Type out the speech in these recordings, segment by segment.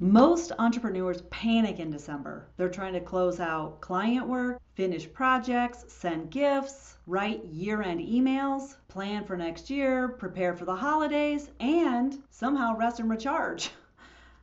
Most entrepreneurs panic in December. They're trying to close out client work, finish projects, send gifts, write year-end emails, plan for next year, prepare for the holidays, and somehow rest and recharge.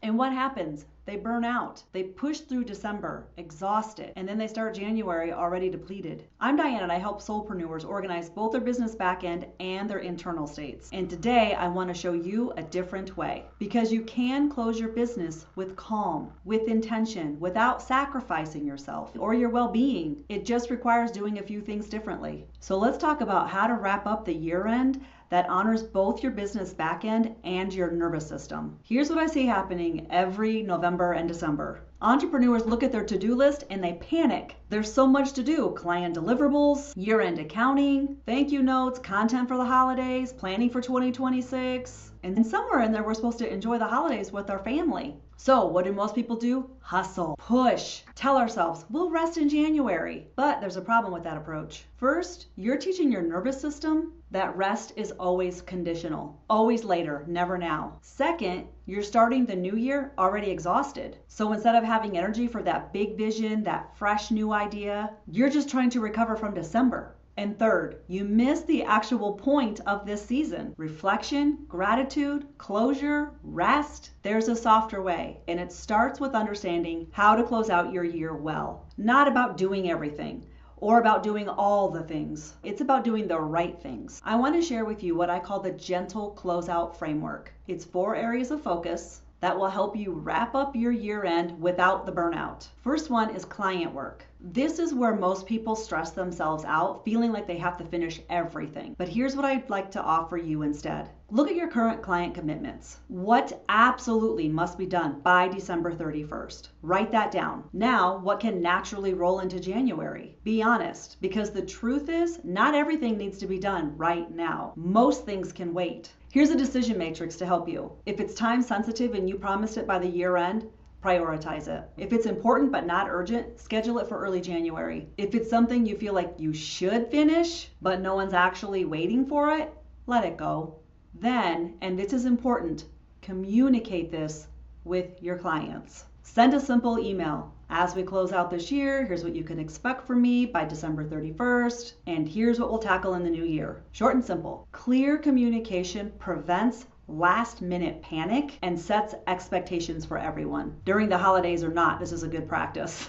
And what happens? They burn out. They push through December, exhausted, and then they start January already depleted. I'm Diane and I help solopreneurs organize both their business backend and their internal states. And today I want to show you a different way because you can close your business with calm, with intention, without sacrificing yourself or your well-being. It just requires doing a few things differently. So let's talk about how to wrap up the year end that honors both your business backend and your nervous system. Here's what I see happening every November and December. Entrepreneurs look at their to-do list and they panic. There's so much to do. Client deliverables, year-end accounting, thank you notes, content for the holidays, planning for 2026. And somewhere in there, we're supposed to enjoy the holidays with our family. So what do most people do? Hustle, push, tell ourselves, we'll rest in January. But there's a problem with that approach. First, you're teaching your nervous system that rest is always conditional, always later, never now. Second, you're starting the new year already exhausted. So instead of having energy for that big vision, that fresh new idea, you're just trying to recover from December. And third, you miss the actual point of this season. Reflection, gratitude, closure, rest. There's a softer way, and it starts with understanding how to close out your year well. Not about doing everything or about doing all the things. It's about doing the right things. I want to share with you what I call the Gentle Closeout Framework. It's 4 areas of focus that will help you wrap up your year end without the burnout. First one is client work. This is where most people stress themselves out, feeling like they have to finish everything. But here's what I'd like to offer you instead. Look at your current client commitments. What absolutely must be done by December 31st? Write that down. Now, what can naturally roll into January? Be honest, because the truth is, not everything needs to be done right now. Most things can wait. Here's a decision matrix to help you. If it's time sensitive and you promised it by the year end, prioritize it. If it's important but not urgent, schedule it for early January. If it's something you feel like you should finish, but no one's actually waiting for it, let it go. Then, and this is important, communicate this with your clients. Send a simple email. As we close out this year, here's what you can expect from me by December 31st, and here's what we'll tackle in the new year. Short and simple. Clear communication prevents last-minute panic and sets expectations for everyone. During the holidays or not, this is a good practice.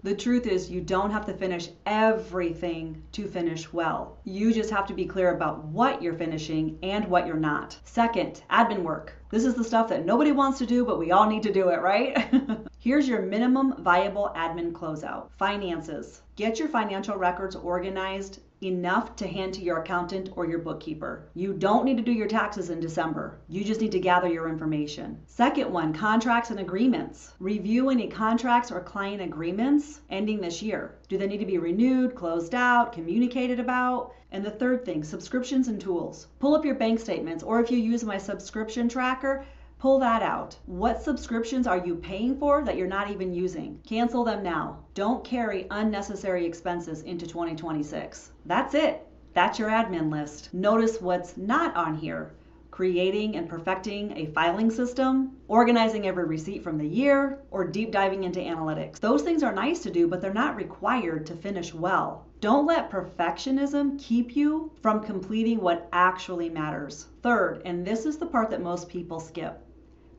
The truth is you don't have to finish everything to finish well. You just have to be clear about what you're finishing and what you're not. Second, admin work. This is the stuff that nobody wants to do, but we all need to do it, right? Here's your minimum viable admin closeout. Finances. Get your financial records organized enough to hand to your accountant or your bookkeeper. You don't need to do your taxes in December. You just need to gather your information. Second one, contracts and agreements. Review any contracts or client agreements ending this year. Do they need to be renewed, closed out, communicated about? And the third thing, subscriptions and tools. Pull up your bank statements, or if you use my subscription tracker, pull that out. What subscriptions are you paying for that you're not even using? Cancel them now. Don't carry unnecessary expenses into 2026. That's it. That's your admin list. Notice what's not on here. Creating and perfecting a filing system, organizing every receipt from the year, or deep diving into analytics. Those things are nice to do, but they're not required to finish well. Don't let perfectionism keep you from completing what actually matters. Third, and this is the part that most people skip,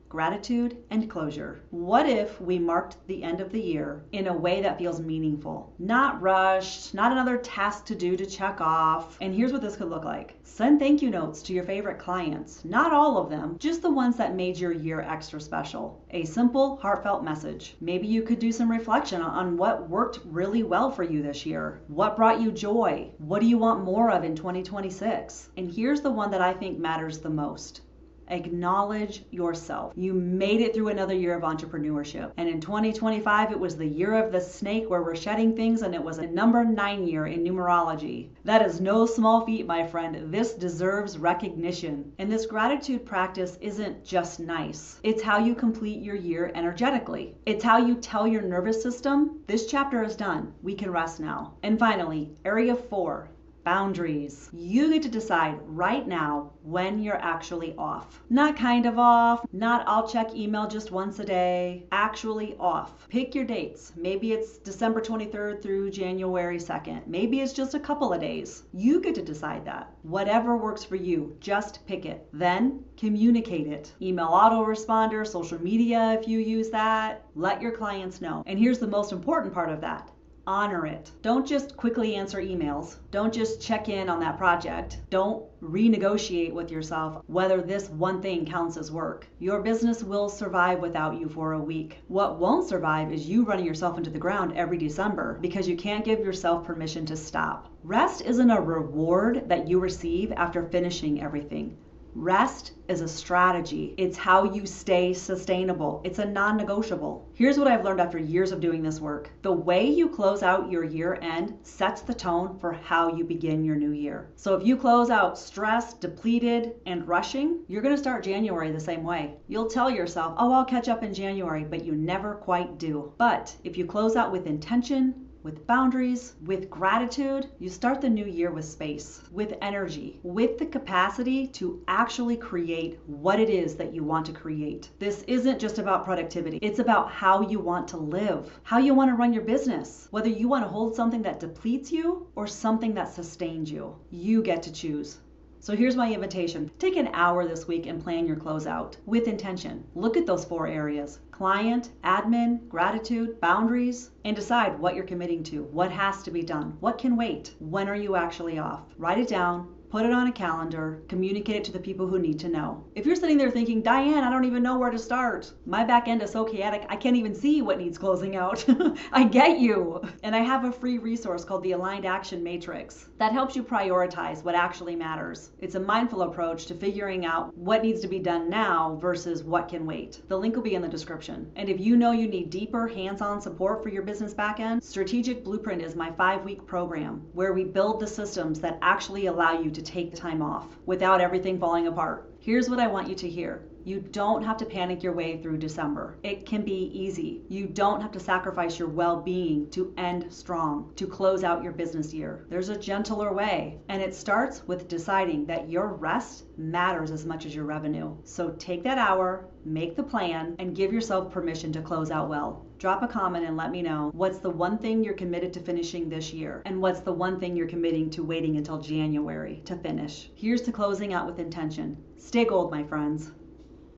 gratitude and closure. What if we marked the end of the year in a way that feels meaningful? Not rushed, not another task to do to check off. And here's what this could look like. Send thank you notes to your favorite clients. Not all of them, just the ones that made your year extra special. A simple, heartfelt message. Maybe you could do some reflection on what worked really well for you this year. What brought you joy? What do you want more of in 2026? And here's the one that I think matters the most. Acknowledge yourself. You made it through another year of entrepreneurship. And in 2025, it was the year of the snake where we're shedding things, and it was a number 9 year in numerology. That is no small feat, my friend. This deserves recognition. And this gratitude practice isn't just nice. It's how you complete your year energetically. It's how you tell your nervous system, this chapter is done. We can rest now. And finally, area 4. Boundaries. You get to decide right now when you're actually off. Not kind of off, not I'll check email just once a day, actually off. Pick your dates. Maybe it's December 23rd through January 2nd. Maybe it's just a couple of days. You get to decide that. Whatever works for you, just pick it. Then communicate it. Email autoresponder, social media if you use that. Let your clients know. And here's the most important part of that. Honor it. Don't just quickly answer emails. Don't just check in on that project. Don't renegotiate with yourself whether this one thing counts as work. Your business will survive without you for a week. What won't survive is you running yourself into the ground every December because you can't give yourself permission to stop. Rest isn't a reward that you receive after finishing everything. Rest is a strategy. It's how you stay sustainable. It's a non-negotiable. Here's what I've learned after years of doing this work. The way you close out your year end sets the tone for how you begin your new year. So if you close out stressed, depleted, and rushing, you're going to start January the same way. You'll tell yourself, oh, I'll catch up in January, but you never quite do. But if you close out with intention, with boundaries, with gratitude, you start the new year with space, with energy, with the capacity to actually create what it is that you want to create. This isn't just about productivity. It's about how you want to live, how you want to run your business, whether you want to hold something that depletes you or something that sustains you. You get to choose. So here's my invitation. Take an hour this week and plan your closeout with intention. Look at those 4 areas: client, admin, gratitude, boundaries, and decide what you're committing to, what has to be done, what can wait, when are you actually off. Write it down. Put it on a calendar, communicate it to the people who need to know. If you're sitting there thinking, Diane, I don't even know where to start. My back end is so chaotic, I can't even see what needs closing out. I get you. And I have a free resource called the Aligned Action Matrix that helps you prioritize what actually matters. It's a mindful approach to figuring out what needs to be done now versus what can wait. The link will be in the description. And if you know you need deeper hands-on support for your business back end, Strategic Blueprint is my 5-week program where we build the systems that actually allow you to take time off without everything falling apart. Here's what I want you to hear. You don't have to panic your way through December. It can be easy. You don't have to sacrifice your well-being to end strong, to close out your business year. There's a gentler way, and it starts with deciding that your rest matters as much as your revenue. So take that hour, make the plan, and give yourself permission to close out well. Drop a comment and let me know what's the one thing you're committed to finishing this year, and what's the one thing you're committing to waiting until January to finish. Here's to closing out with intention. Stay gold, my friends.